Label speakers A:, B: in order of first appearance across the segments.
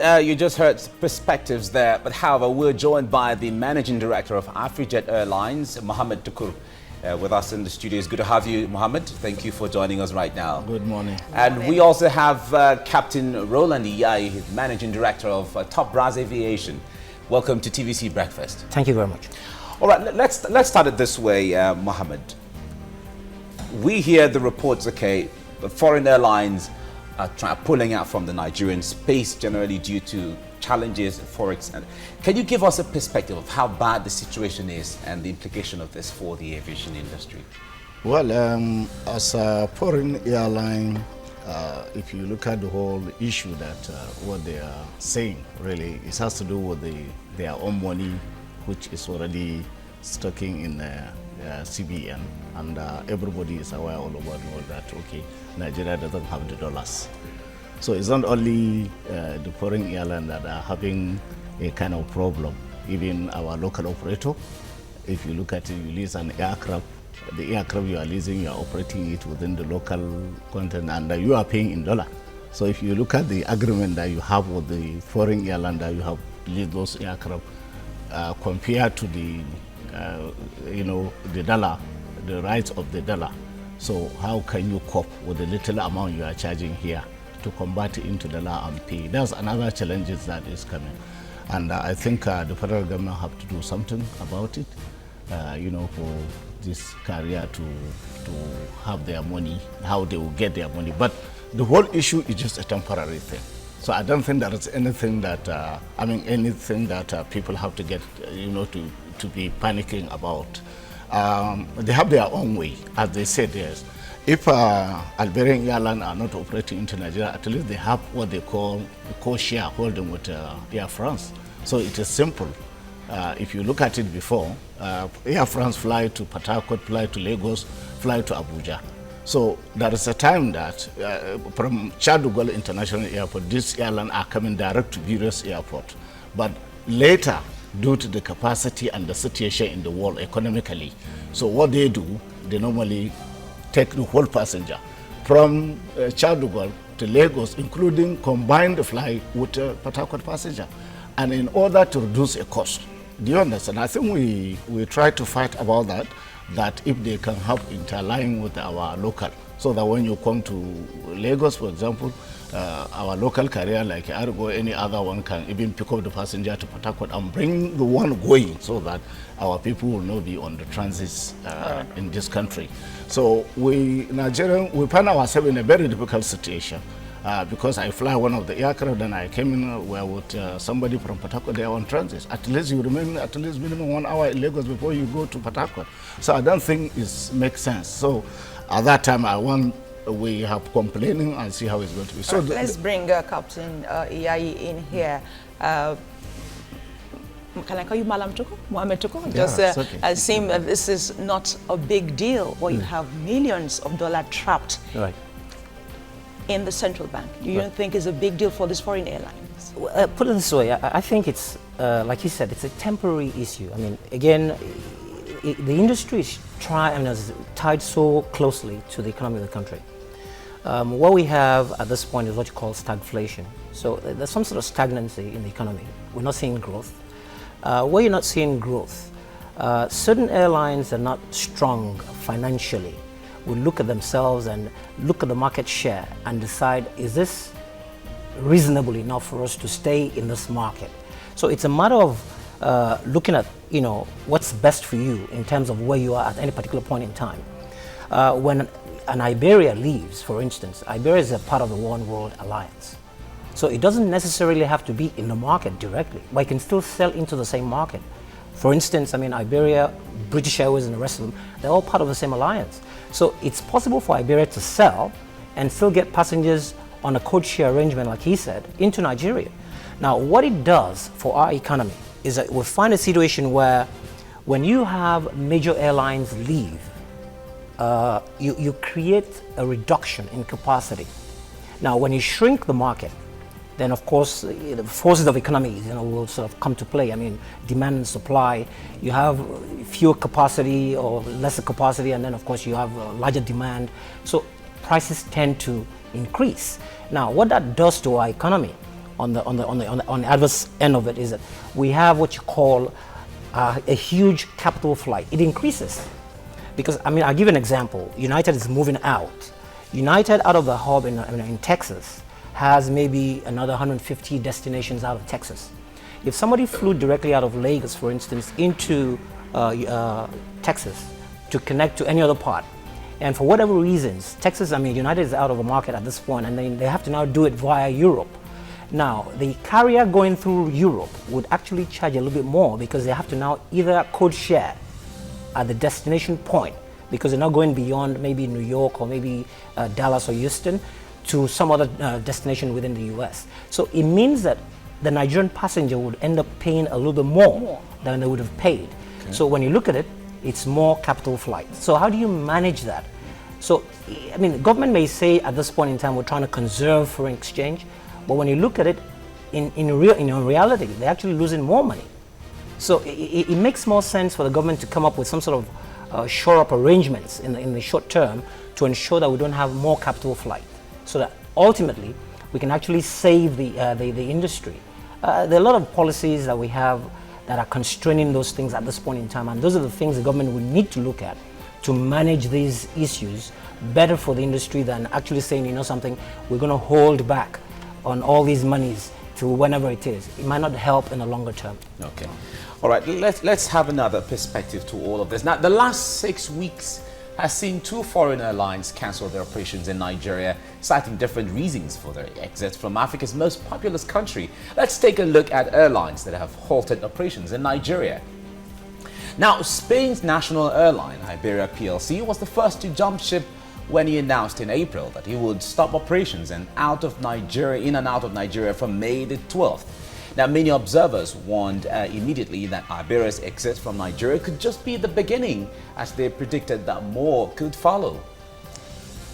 A: you just heard perspectives there, but however, we're joined by the Managing Director of Afrijet Airlines, Muhammed, with us in the studio. It's good to have you, Muhammed. Thank you for joining us right now.
B: Good morning.
A: And we also have Captain Rowland, Managing Director of Top Brass Aviation. Welcome to TVC Breakfast.
C: Thank you very much.
A: All right, let's start it this way, Muhammed. We hear the reports, okay, the foreign airlines are pulling out from the Nigerian space generally due to challenges, forex. Can you give us a perspective of how bad the situation is and the implication of this for the aviation industry?
B: Well, as a foreign airline, if you look at the whole issue that what they are saying, really, it has to do with their own money, which is already stocking in CBN, and everybody is aware all over the world that, okay, Nigeria doesn't have the dollars. So it's not only the foreign airline that are having a kind of problem, even our local operator. If you look at it, you lease an aircraft, the aircraft you are leasing, you are operating it within the local content, and you are paying in dollar. So if you look at the agreement that you have with the foreign airline that you have leased those aircraft, compared to the the dollar, the rights of the dollar. So how can you cope with the little amount you are charging here to convert it into dollar and pay? That's another challenge that is coming. And I think the federal government have to do something about it, for this carrier to have their money, how they will get their money. But the whole issue is just a temporary thing. So I don't think there is anything that, anything that people have to get, to be panicking about. They have their own way, as they said, yes. If Albanian Airlines are not operating into Nigeria, at least they have what they call co-share holding with Air France. So it is simple. If you look at it before, Air France fly to Port Harcourt, fly to Lagos, fly to Abuja. So there is a time that from Charles de Gaulle International Airport, these airlines are coming direct to various airports. But later, due to the capacity and the situation in the world economically, so what they do, they normally take the whole passenger from Charles de Gaulle to Lagos, including combined flight with Port Harcourt passenger. And in order to reduce a cost, do you understand? I think we try to fight about that if they can help interline with our local, so that when you come to Lagos, for example, our local carrier like Argo, any other one can even pick up the passenger to Port Harcourt and bring the one going, so that our people will not be on the transits in this country. So we Nigerians, we find ourselves in a very difficult situation. Because I fly one of the aircraft, and I came in with somebody from Port Harcourt, they are on transit. At least you remain at least minimum 1 hour in Lagos before you go to Port Harcourt. So I don't think it makes sense. So at that time, we have complaining and see how it's going to be. So
D: let's bring Captain Iyayi in here. Can I call you Malam Tuko? Muhammed Tuko? Just okay. Seem this is not a big deal, or you have millions of dollars trapped.
C: Right.
D: In the central bank. You don't think it's a big deal for these foreign airlines?
C: Put it this way, I think it's, like you said, it's a temporary issue. I mean, again, the industry is tied so closely to the economy of the country. What we have at this point is what you call stagflation. So there's some sort of stagnancy in the economy. We're not seeing growth. Where you're not seeing growth, certain airlines are not strong financially. Will look at themselves and look at the market share and decide, is this reasonable enough for us to stay in this market? So it's a matter of looking at, what's best for you in terms of where you are at any particular point in time. When an Iberia leaves, for instance, Iberia is a part of the One World Alliance. So it doesn't necessarily have to be in the market directly, but it can still sell into the same market. For instance, Iberia, British Airways and the rest of them, they're all part of the same alliance. So it's possible for Iberia to sell and still get passengers on a code share arrangement, like he said, into Nigeria. Now, what it does for our economy is that we'll find a situation where when you have major airlines leave, you create a reduction in capacity. Now, when you shrink the market, then of course the forces of economy will sort of come to play. Demand and supply. You have fewer capacity or lesser capacity, and then of course you have larger demand. So prices tend to increase. Now, what that does to our economy, on the adverse end of it is that we have what you call a huge capital flight. It increases because, I mean, I'll give you an example. United is moving out. United, out of the hub in Texas, has maybe another 150 destinations out of Texas. If somebody flew directly out of Lagos, for instance, into Texas to connect to any other part, and for whatever reasons, Texas, I mean, United is out of the market at this point, and then they have to now do it via Europe. Now, the carrier going through Europe would actually charge a little bit more because they have to now either code share at the destination point, because they're not going beyond maybe New York or maybe Dallas or Houston to some other destination within the US. So it means that the Nigerian passenger would end up paying a little bit more than they would have paid. Okay. So when you look at it, it's more capital flight. So how do you manage that? So, I mean, the government may say at this point in time, we're trying to conserve foreign exchange, but when you look at it, in reality, they're actually losing more money. So it makes more sense for the government to come up with some sort of shore-up arrangements in the short term to ensure that we don't have more capital flight, so that ultimately we can actually save the industry. There are a lot of policies that we have that are constraining those things at this point in time, and those are the things the government will need to look at to manage these issues better for the industry than actually saying, you know something, we're going to hold back on all these monies to whenever it is. It might not help in the longer term.
A: Okay. All right, let's have another perspective to all of this. Now, the last 6 weeks has seen 2 foreign airlines cancel their operations in Nigeria, citing different reasons for their exit from Africa's most populous country. Let's take a look at airlines that have halted operations in Nigeria. Now, Spain's national airline, Iberia PLC, was the first to jump ship when he announced in April that he would stop operations in and out of Nigeria from May the 12th. Now, many observers warned immediately that Iberia's exit from Nigeria could just be the beginning, as they predicted that more could follow.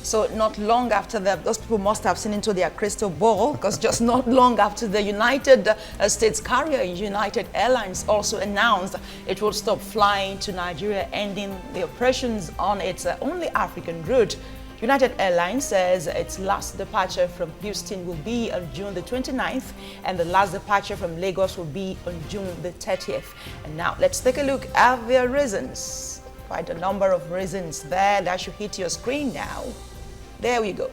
D: So not long after that, those people must have seen into their crystal ball, because just not long after the United States carrier, United Airlines, also announced it will stop flying to Nigeria, ending the operations on its only African route. United Airlines says its last departure from Houston will be on June the 29th, and the last departure from Lagos will be on June the 30th. And now let's take a look at their reasons. Quite a number of reasons there that should hit your screen now. There we go.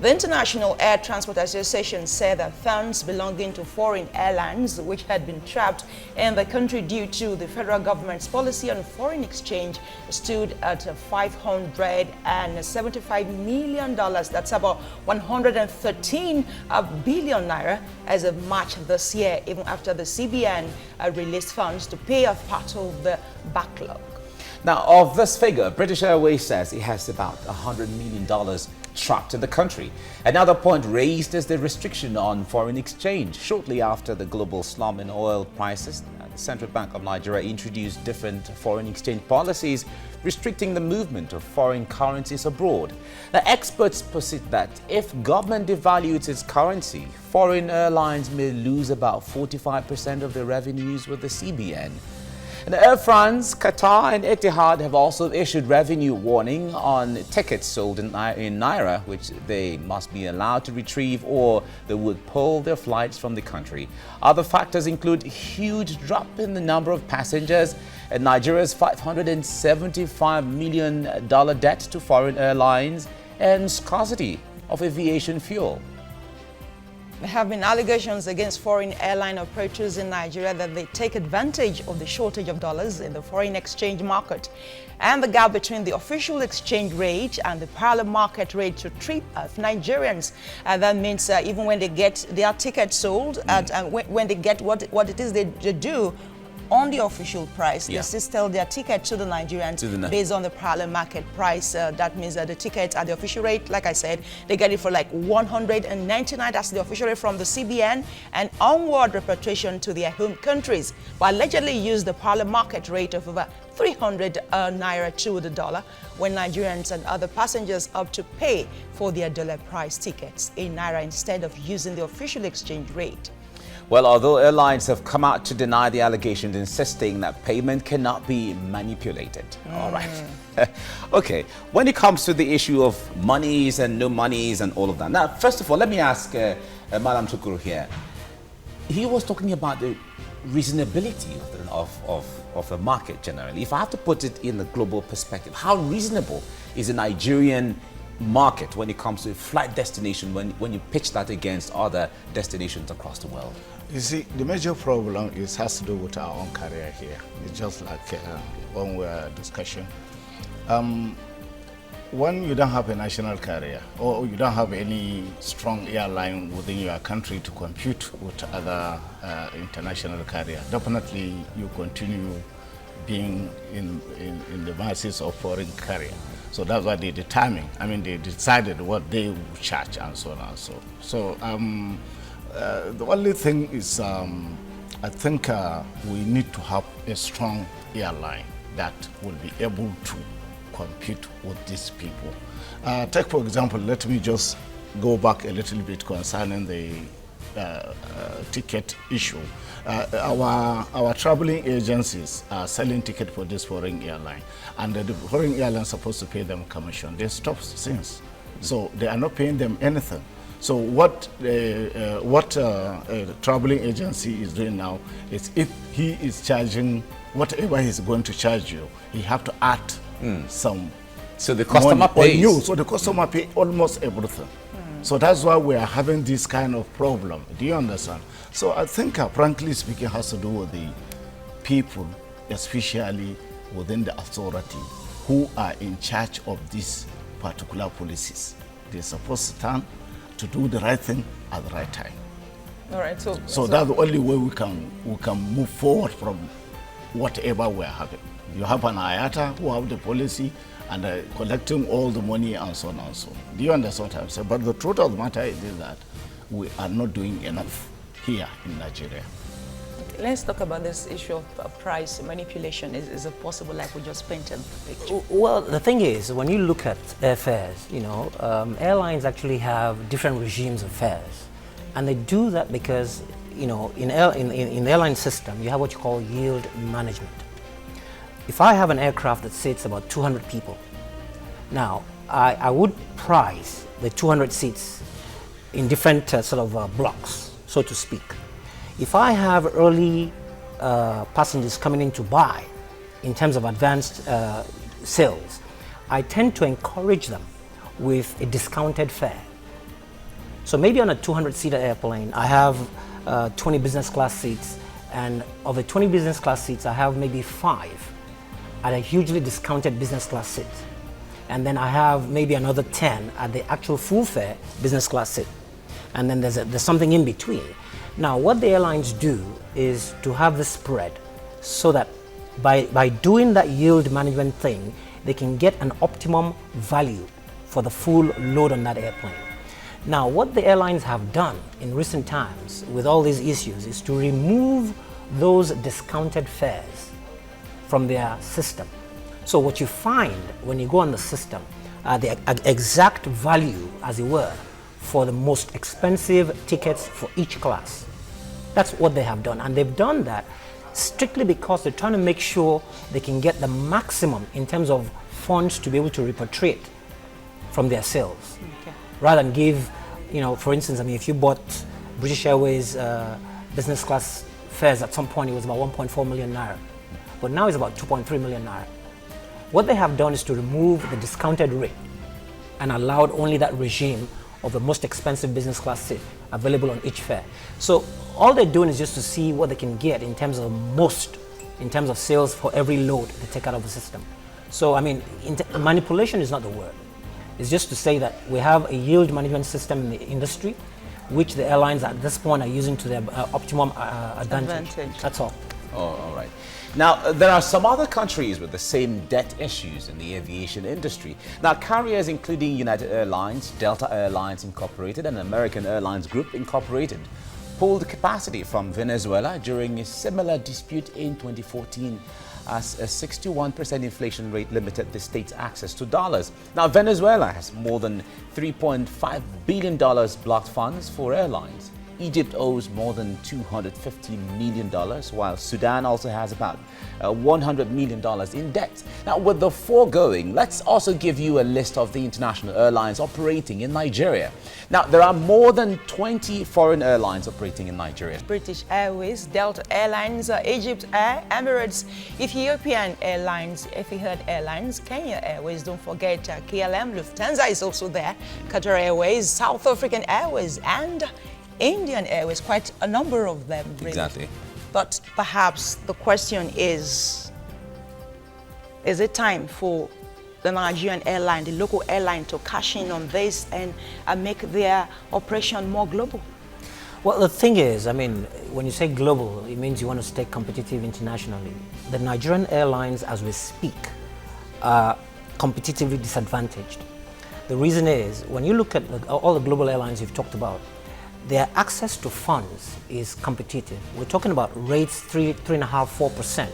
D: The International Air Transport Association said that funds belonging to foreign airlines, which had been trapped in the country due to the federal government's policy on foreign exchange, stood at $575 million. That's about 113 billion naira as of March this year, even after the CBN released funds to pay off part of the backlog.
A: Now, of this figure, British Airways says it has about $100 million trapped in the country. Another point raised is the restriction on foreign exchange. Shortly after the global slump in oil prices, the Central Bank of Nigeria introduced different foreign exchange policies restricting the movement of foreign currencies abroad. Now, experts posit that if government devalues its currency, foreign airlines may lose about 45% of their revenues with the CBN. And Air France, Qatar and Etihad have also issued revenue warning on tickets sold in Naira, which they must be allowed to retrieve or they would pull their flights from the country. Other factors include huge drop in the number of passengers and Nigeria's $575 million debt to foreign airlines and scarcity of aviation fuel.
D: There have been allegations against foreign airline operators in Nigeria that they take advantage of the shortage of dollars in the foreign exchange market and the gap between the official exchange rate and the parallel market rate to trip off Nigerians. And that means even when they get their tickets sold, when they get what it is they do on the official price, they still sell their ticket to the Nigerians based on the parallel market price. That means that the tickets at the official rate, like I said, they get it for like 199. That's the official rate from the CBN, and onward repatriation to their home countries. But allegedly use the parallel market rate of over 300 naira to the dollar, when Nigerians and other passengers opt to pay for their dollar price tickets in naira instead of using the official exchange rate.
A: Well, although airlines have come out to deny the allegations, insisting that payment cannot be manipulated. All right. Okay. When it comes to the issue of monies and no monies and all of that. Now, first of all, let me ask Madam Tukuru here. he was talking about the reasonability of the market generally. If I have to put it in a global perspective, how reasonable is the Nigerian market when it comes to flight destination when you pitch that against other destinations across the world?
B: You see, the major problem has to do with our own career here. It's just like when we were discussing. When you don't have a national carrier or you don't have any strong airline within your country to compete with other international carrier, definitely you continue being in the masses of foreign carrier. So that's why they determined, they decided what they would charge and so on and so on. So the only thing is, I think we need to have a strong airline that will be able to compete with these people. Take for example, let me just go back a little bit concerning the ticket issue. Our traveling agencies are selling tickets for this foreign airline, and the foreign airline is supposed to pay them commission. They stopped since, so they are not paying them anything. So what a traveling agency is doing now is, if he is charging whatever he's going to charge you, he have to add some.
A: So the customer pays.
B: So the customer pay almost everything. So that's why we are having this kind of problem. Do you understand? So I think, frankly speaking, has to do with the people, especially within the authority, who are in charge of these particular policies. They're supposed to stand to do the right thing at the right time.
D: All right.
B: So that's the only way we can move forward from whatever we're having. You have an IATA who have the policy and collecting all the money and so on and so on. Do you understand what I'm saying? But the truth of the matter is that we are not doing enough here in Nigeria.
D: Okay, let's talk about this issue of price manipulation. Is it possible, like we just painted the picture?
C: Well, the thing is, when you look at airfares, airlines actually have different regimes of fares. And they do that because, in the airline system, you have what you call yield management. If I have an aircraft that sits about 200 people, now I would price the 200 seats in different blocks, so to speak. If I have early passengers coming in to buy in terms of advanced sales, I tend to encourage them with a discounted fare. So maybe on a 200-seater airplane, I have 20 business class seats, and of the 20 business class seats, I have maybe 5 at a hugely discounted business class seat. And then I have maybe another 10 at the actual full fare business class seat. And then there's something in between. Now, what the airlines do is to have the spread so that by doing that yield management thing, they can get an optimum value for the full load on that airplane. Now, what the airlines have done in recent times with all these issues is to remove those discounted fares from their system. So what you find when you go on the system, the exact value, as it were, for the most expensive tickets for each class. That's what they have done. And they've done that strictly because they're trying to make sure they can get the maximum in terms of funds to be able to repatriate from their sales.
D: Okay.
C: Rather than give, for instance, if you bought British Airways business class fares at some point, it was about 1.4 million naira. But now it's about 2.3 million naira. What they have done is to remove the discounted rate and allowed only that regime of the most expensive business class seat available on each fare. So all they're doing is just to see what they can get in terms of sales for every load they take out of the system. So manipulation is not the word. It's just to say that we have a yield management system in the industry, which the airlines at this point are using to their optimum advantage. That's all.
A: Oh, all right. Now, there are some other countries with the same debt issues in the aviation industry. Now, carriers including United Airlines, Delta Airlines Incorporated, and American Airlines Group Incorporated pulled capacity from Venezuela during a similar dispute in 2014 as a 61% inflation rate limited the state's access to dollars. Now, Venezuela has more than $3.5 billion blocked funds for airlines Egypt owes more than $250 million, while Sudan also has about $100 million in debt. Now, with the foregoing, let's also give you a list of the international airlines operating in Nigeria. Now, there are more than 20 foreign airlines operating in Nigeria.
D: British Airways, Delta Airlines, Egypt Air, Emirates, Ethiopian Airlines, Etihad Airlines, Kenya Airways, don't forget KLM, Lufthansa is also there, Qatar Airways, South African Airways, and Indian Airways, quite a number of them, really.
A: Exactly.
D: But perhaps the question is it time for the Nigerian airline, the local airline, to cash in on this and make their operation more global?
C: Well, the thing is, I mean, when you say global, it means you want to stay competitive internationally. The Nigerian airlines, as we speak, are competitively disadvantaged. The reason is, when you look at all the global airlines you've talked about, their access to funds is competitive. We're talking about rates 3.5%, 4%.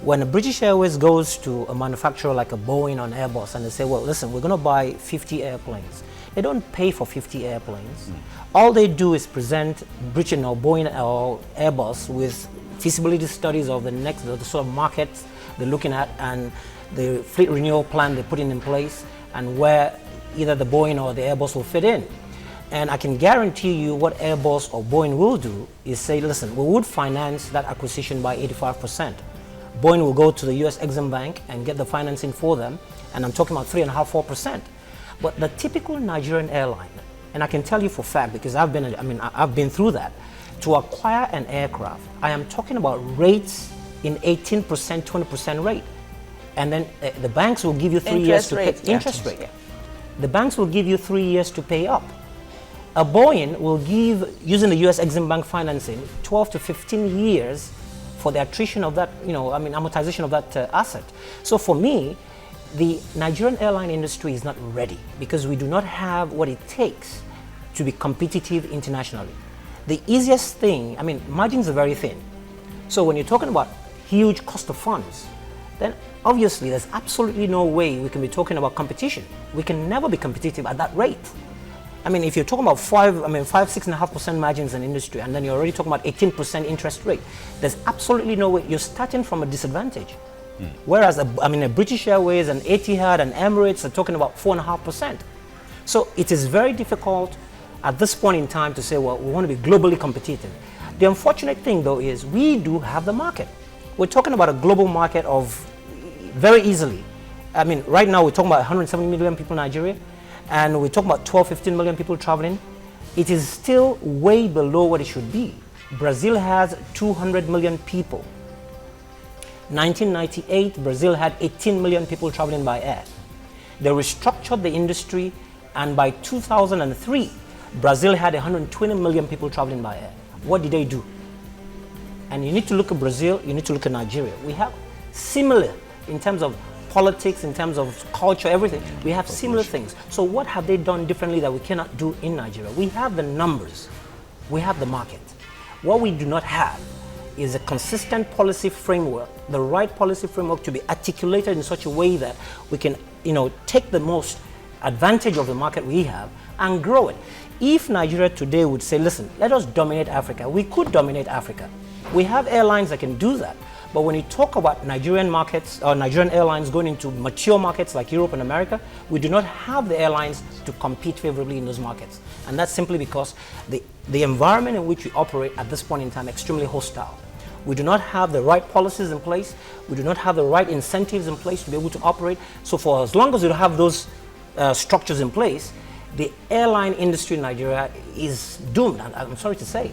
C: When a British Airways goes to a manufacturer like a Boeing or an Airbus and they say, well, listen, we're going to buy 50 airplanes. They don't pay for 50 airplanes. All they do is present British or Boeing or Airbus with feasibility studies of the sort of markets they're looking at and the fleet renewal plan they're putting in place and where either the Boeing or the Airbus will fit in. And I can guarantee you what Airbus or Boeing will do is say, listen, we would finance that acquisition by 85%. Boeing will go to the US Exim Bank and get the financing for them, and I'm talking about 3.5%, 4%. But the typical Nigerian airline, and I can tell you for a fact because I've been through that, to acquire an aircraft, I am talking about rates in 18%, 20% rate. And then the banks will give you 3 years to pay interest rate. The banks will give you 3 years to pay up. A Boeing will give, using the US Exim Bank financing, 12 to 15 years for the attrition of that, amortization of that asset. So for me, the Nigerian airline industry is not ready because we do not have what it takes to be competitive internationally. The easiest thing, margins are very thin. So when you're talking about huge cost of funds, then obviously there's absolutely no way we can be talking about competition. We can never be competitive at that rate. If you're talking about 6.5% margins in industry, and then you're already talking about 18% interest rate, there's absolutely no way. You're starting from a disadvantage. Whereas, a British Airways and Etihad and Emirates are talking about 4.5%. So it is very difficult at this point in time to say, well, we want to be globally competitive. The unfortunate thing, though, is we do have the market. We're talking about a global market of very easily. Right now we're talking about 170 million people in Nigeria, and we're talking about 12, 15 million people traveling. It is still way below what it should be. Brazil has 200 million people. 1998, Brazil had 18 million people traveling by air. They restructured the industry, and by 2003, Brazil had 120 million people traveling by air. What did they do? And you need to look at Brazil, you need to look at Nigeria. We have similar in terms of politics, in terms of culture, everything. We have similar things. So what have they done differently that we cannot do in Nigeria? We have the numbers, we have the market. What we do not have is a consistent policy framework, the right policy framework to be articulated in such a way that we can, take the most advantage of the market we have and grow it. If Nigeria today would say, listen, let us dominate Africa, we could dominate Africa. We have airlines that can do that. But when you talk about Nigerian markets or Nigerian airlines going into mature markets like Europe and America, we do not have the airlines to compete favorably in those markets. And that's simply because the environment in which we operate at this point in time is extremely hostile. We do not have the right policies in place. We do not have the right incentives in place to be able to operate. So for as long as we don't have those structures in place, the airline industry in Nigeria is doomed, I'm sorry to say.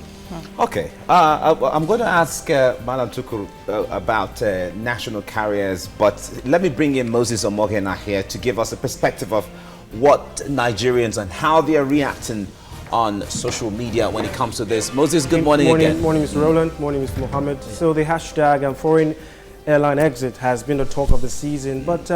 A: Okay, I'm going to ask Madam Tukur about national carriers, but let me bring in Moses Omogena here to give us a perspective of what Nigerians and how they are reacting on social media when it comes to this. Moses, good morning again.
E: Morning, Mr. Rowland. Morning, Mr. Muhammed. Yeah. So the hashtag foreign airline exit has been the talk of the season, but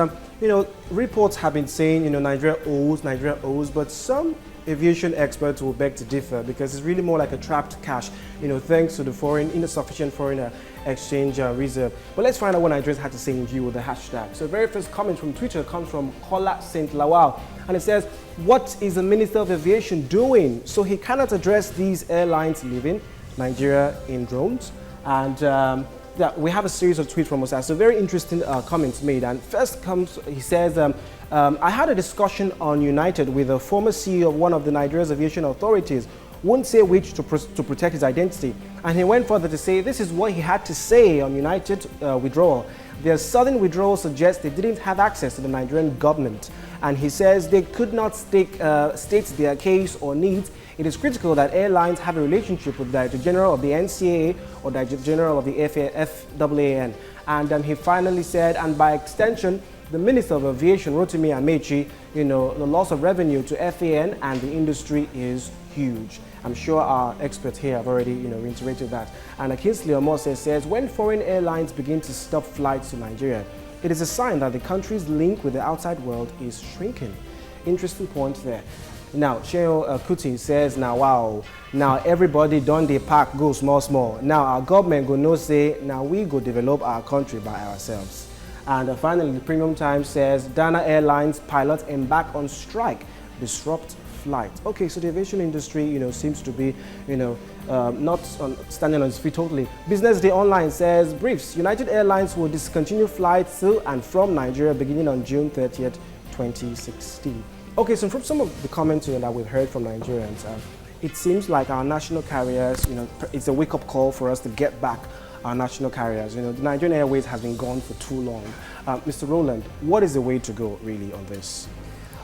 E: reports have been saying, Nigeria owes, but some aviation experts will beg to differ because it's really more like a trapped cash, thanks to the insufficient foreign exchange reserve. But let's find out what Nigerians had to say in view of the hashtag. So the very first comment from Twitter comes from Kola St. Lawal, and it says, what is the Minister of Aviation doing? So he cannot address these airlines leaving Nigeria in drones. And yeah, we have a series of tweets from us. So very interesting comments made. And first comes, he says, I had a discussion on United with a former CEO of one of the Nigeria's aviation authorities, won't say which to protect his identity. And he went further to say this is what he had to say on United withdrawal. Their sudden withdrawal suggests they didn't have access to the Nigerian government. And he says they could not state their case or needs. It is critical that airlines have a relationship with the Director General of the NCAA or Director General of the FAAN. And he finally said, and by extension, the Minister of Aviation, Rotimi Amechi, the loss of revenue to FAN and the industry is huge. I'm sure our experts here have already, reiterated that. And Kingsley Omose says, when foreign airlines begin to stop flights to Nigeria, it is a sign that the country's link with the outside world is shrinking. Interesting point there. Now, Cheo Kuti says, now everybody done the park go small. Now our government go no say, now we go develop our country by ourselves. And finally, the Premium Times says, Dana Airlines pilots embark on strike, disrupt flight. Okay, so the aviation industry, seems to be, not standing on its feet totally. Business Day Online says, briefs, United Airlines will discontinue flights to and from Nigeria beginning on June 30th, 2016. Okay, so from some of the comments that we've heard from Nigerians, it seems like our national carriers, it's a wake-up call for us to get back our national carriers. The Nigerian Airways has been gone for too long. Mr. Rowland, what is the way to go really on this?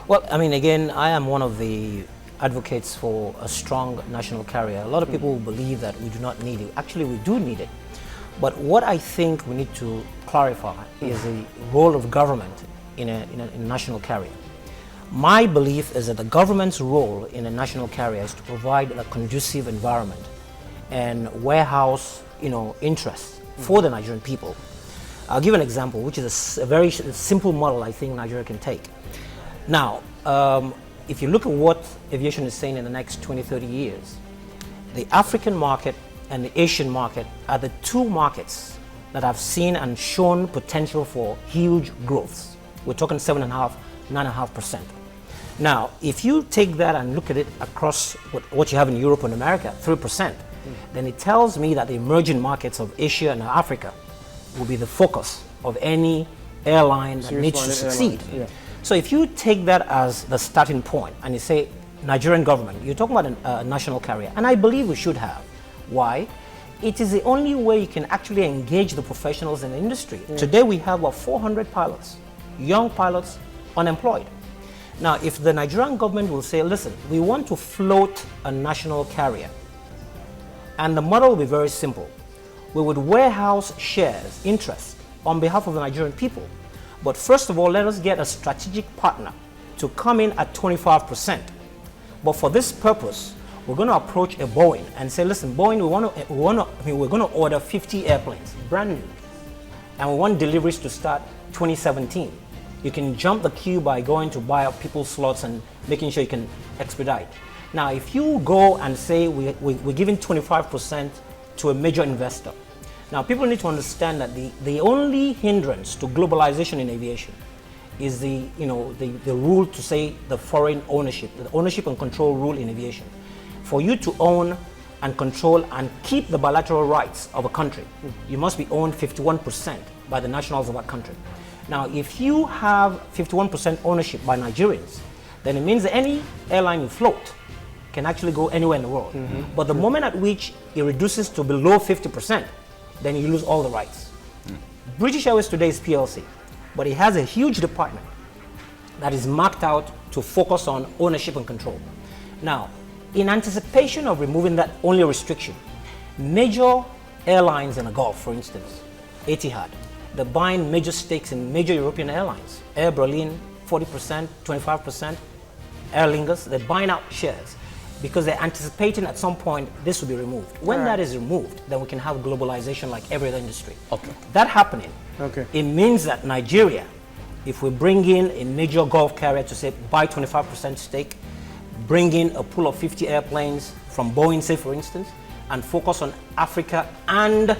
C: Well, I mean, again, I am one of the advocates for a strong national carrier. A lot of people believe that we do not need it. Actually, we do need it. But what I think we need to clarify is the role of government in a national carrier. My belief is that the government's role in a national carrier is to provide a conducive environment and warehouse, interests for the Nigerian people. I'll give an example, which is a very simple model I think Nigeria can take. Now, if you look at what aviation is saying in the next 20, 30 years, the African market and the Asian market are the two markets that have seen and shown potential for huge growths. We're talking 7.5%, 9.5%. Now, if you take that and look at it across what you have in Europe and America, 3%, then it tells me that the emerging markets of Asia and Africa will be the focus of any airline that needs to succeed.
E: Yeah.
C: So if you take that as the starting point and you say Nigerian government, you're talking about a national carrier, and I believe we should have. Why? It is the only way you can actually engage the professionals in the industry. Today we have about 400 pilots, young pilots, unemployed. Now, if the Nigerian government will say, listen, we want to float a national carrier, and the model will be very simple. We would warehouse shares, interest, on behalf of the Nigerian people. But first of all, let us get a strategic partner to come in at 25%. But for this purpose, we're going to approach a Boeing and say, listen, Boeing, we're going to order 50 airplanes, brand new. And we want deliveries to start 2017. You can jump the queue by going to buy up people's slots and making sure you can expedite. Now, if you go and say we're giving 25% to a major investor, now people need to understand that the only hindrance to globalization in aviation is the rule to say the foreign ownership, the ownership and control rule in aviation. For you to own and control and keep the bilateral rights of a country, you must be owned 51% by the nationals of that country. Now, if you have 51% ownership by Nigerians, then it means that any airline you float can actually go anywhere in the world. But the moment at which it reduces to below 50%, then you lose all the rights. British Airways today is PLC, but it has a huge department that is marked out to focus on ownership and control. Now, in anticipation of removing that only restriction, major airlines in the Gulf, for instance, Etihad, they're buying major stakes in major European airlines. Air Berlin, 40%, 25%. Aer Lingus, they're buying out shares because they're anticipating at some point this will be removed. When that is removed, then we can have globalization like every other industry.
A: Okay.
C: That happening,
E: Okay.
C: it means that Nigeria, if we bring in a major Gulf carrier to say buy 25% stake, bring in a pool of 50 airplanes from Boeing, say for instance, and focus on Africa and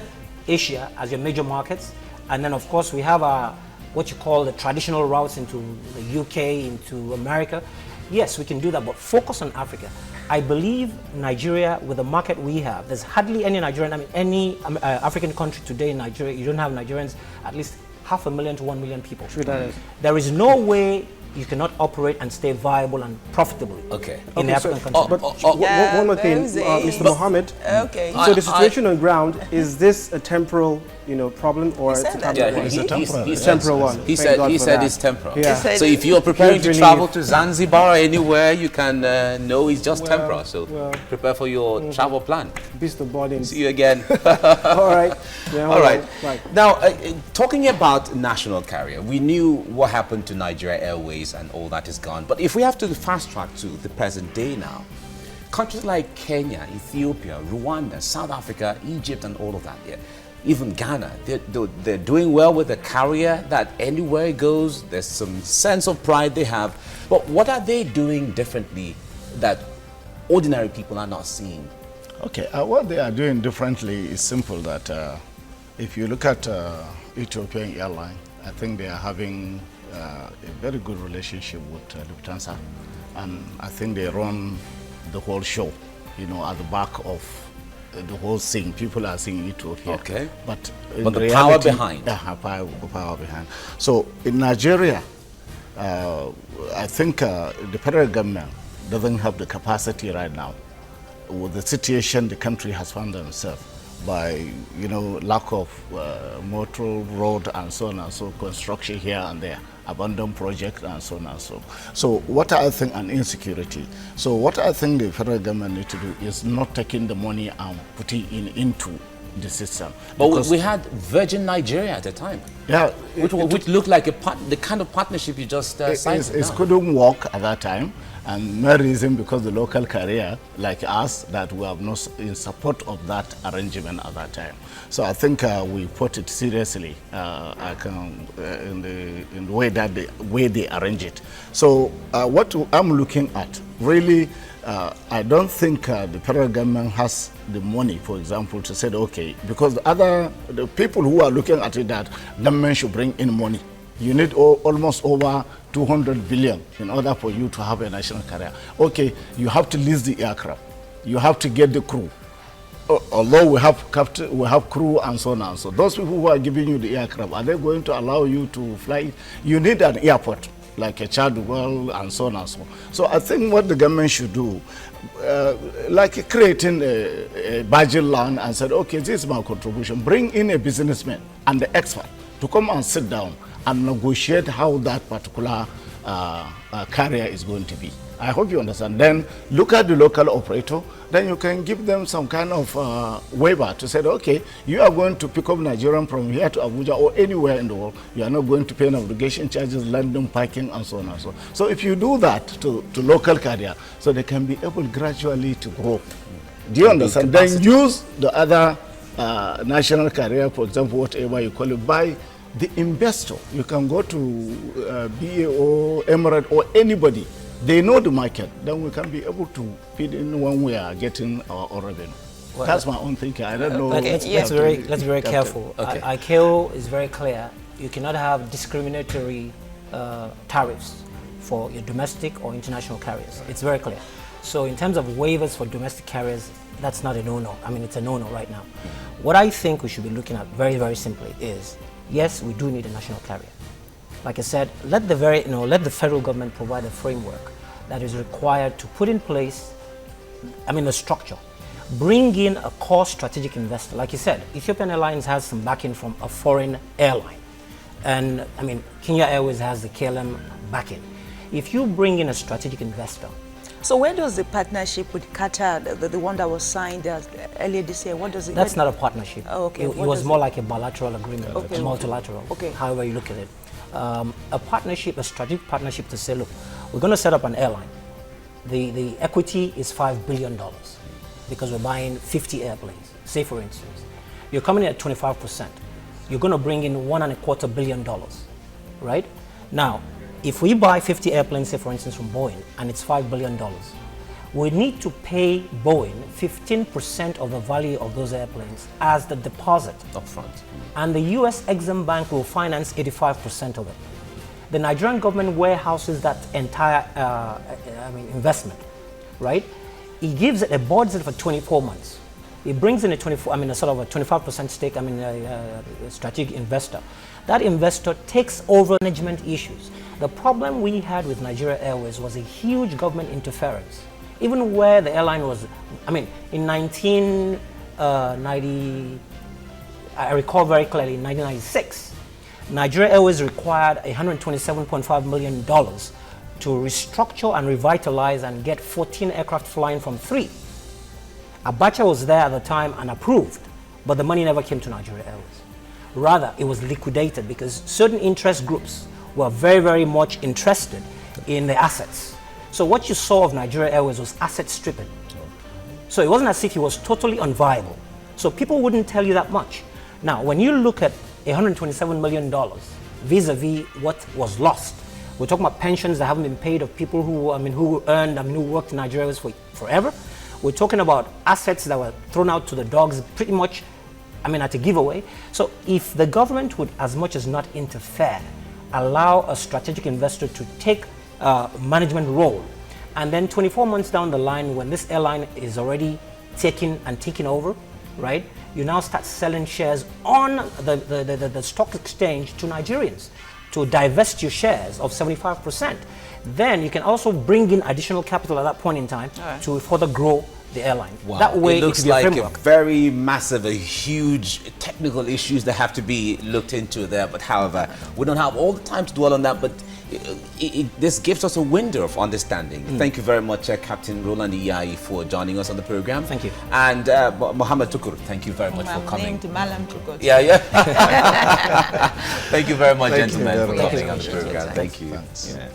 C: Asia as your major markets. And then of course we have our, what you call the traditional routes into the UK, into America. Yes, we can do that, but focus on Africa. I believe Nigeria, with the market we have, there's hardly any Nigerian, I mean any African country today in Nigeria, you don't have Nigerians, at least 500,000 to 1 million people.
E: True that is.
C: There is no way you cannot operate and stay viable and profitable in the African country.
E: But one more thing, Mr. Mohammed.
D: Okay.
E: So the situation on ground, is this a temporal, problem, or it's a temporary one?
A: It's a temporary.
E: It's a temporal one.
A: He said it's temporal.
E: Yeah.
A: So if you're preparing to
E: Huge
A: travel
E: relief.
A: to Zanzibar or anywhere, you can know it's just temporal. So
E: well.
A: prepare for your travel plan.
E: Beast of burdens.
A: See you again.
E: All right. Yeah,
A: All right.
E: Right.
A: Now, talking about national carrier, we knew what happened to Nigeria Airways and all that is gone. But if we have to fast track to the present day now, countries like Kenya, Ethiopia, Rwanda, South Africa, Egypt, and all of that, even Ghana, they're doing well with a carrier that anywhere it goes, there's some sense of pride they have. But what are they doing differently that ordinary people are not seeing?
B: Okay, what they are doing differently is simple, that if you look at Ethiopian Airline, I think they are having a very good relationship with Lufthansa, and I think they run the whole show, at the back of the whole thing. People are seeing Ethiopia.
A: Okay.
B: But
A: the
B: reality,
A: power behind.
B: Power behind. So in Nigeria, I think the federal government doesn't have the capacity right now, with the situation the country has found themselves by lack of motor road and so on and so, construction here and there, abandoned project and so on and so. So what I think, and insecurity. So what I think the federal government need to do is not taking the money and putting it into the system.
A: But we had Virgin Nigeria at the time.
B: Yeah,
A: which looked like the kind of partnership you just signed.
B: It couldn't work at that time, and main reason because the local carrier like us, that we have not in support of that arrangement at that time. So I think we put it seriously in the way that they arrange it. So what I'm looking at really. I don't think the federal government has the money, for example, to say, okay, because the people who are looking at it, that government should bring in money. You need almost over 200 billion in order for you to have a national carrier. Okay, you have to lease the aircraft. You have to get the crew. Although we have captain, we have crew and so on and so. Those people who are giving you the aircraft, are they going to allow you to fly? You need an airport, like a Chadwell and so on and so. So I think what the government should do, like creating a budget line and said, okay, this is my contribution. Bring in a businessman and the expert to come and sit down and negotiate how that particular carrier is going to be. I hope you understand. Then look at the local operator. Then you can give them some kind of waiver to say, okay, you are going to pick up Nigerian from here to Abuja or anywhere in the world. You are not going to pay navigation charges, landing, parking, and so on and so on. So if you do that to local carrier, so they can be able gradually to grow. Do you understand? Then use the other national carrier, for example, whatever you call it, by the investor. You can go to BAO, Emirate, or anybody. They know the market. Then we can be able to feed in when we are getting our revenue. Well, that's my own thinking. I don't know.
C: Let's be very careful. Okay. ICAO is very clear. You cannot have discriminatory tariffs for your domestic or international carriers. It's very clear. So in terms of waivers for domestic carriers, that's not a no-no. I mean, it's a no-no right now. What I think we should be looking at very, very simply is, yes, we do need a national carrier. Like I said, let the federal government provide a framework that is required to put in place, a structure. Bring in a core strategic investor. Like you said, Ethiopian Airlines has some backing from a foreign airline. And Kenya Airways has the KLM backing. If you bring in a strategic investor.
D: So where does the partnership with Qatar, the one that was signed earlier this year, what does it?
C: That's not a partnership.
D: Oh, okay.
C: It was more like a bilateral agreement,
D: okay.
C: Multilateral,
D: okay.
C: However you look at it. A partnership, a strategic partnership to say, look, we're going to set up an airline. The equity is $5 billion because we're buying 50 airplanes. Say for instance, you're coming in at 25%. You're going to bring in $1.25 billion, right? Now, if we buy 50 airplanes, say for instance from Boeing, and it's $5 billion, we need to pay Boeing 15% of the value of those airplanes as the deposit
A: Up front.
C: and the US Exim Bank will finance 85% of it. The Nigerian government warehouses that entire investment, right? He gives it a board it for 24 months. He brings in a 25% stake, a strategic investor. That investor takes over management issues. The problem we had with Nigeria Airways was a huge government interference. Even where the airline was, in 1990, I recall very clearly, in 1996, Nigeria Airways required $127.5 million to restructure and revitalize and get 14 aircraft flying from 3. Abacha was there at the time and approved, but the money never came to Nigeria Airways. Rather, it was liquidated because certain interest groups were very, very much interested in the assets. So what you saw of Nigeria Airways was asset stripping. So it wasn't as if it was totally unviable. So people wouldn't tell you that much. Now, when you look at $127 million vis-a-vis what was lost, we're talking about pensions that haven't been paid of people who who worked in Nigeria Airways for forever. We're talking about assets that were thrown out to the dogs pretty much, at a giveaway. So if the government would, as much as not interfere, allow a strategic investor to take a management role, and then 24 months down the line, when this airline is already taking over, right, you now start selling shares on the stock exchange to Nigerians to divest your shares of 75%. Then you can also bring in additional capital at that point in time to further grow the airline.
A: Wow.
C: That way
A: it looks
C: could be
A: like
C: a framework.
A: very massive, huge technical issues that have to be looked into there. But however, we don't have all the time to dwell on that. But this gives us a window of understanding. Thank you very much, Captain Rowland Iyayi, for joining us on the program.
C: Thank you.
A: And Muhammed Tukur, thank you very much for coming. Yeah. Thank you very much, gentlemen, for coming on the program. Thank you.
B: Thanks.
A: Yeah.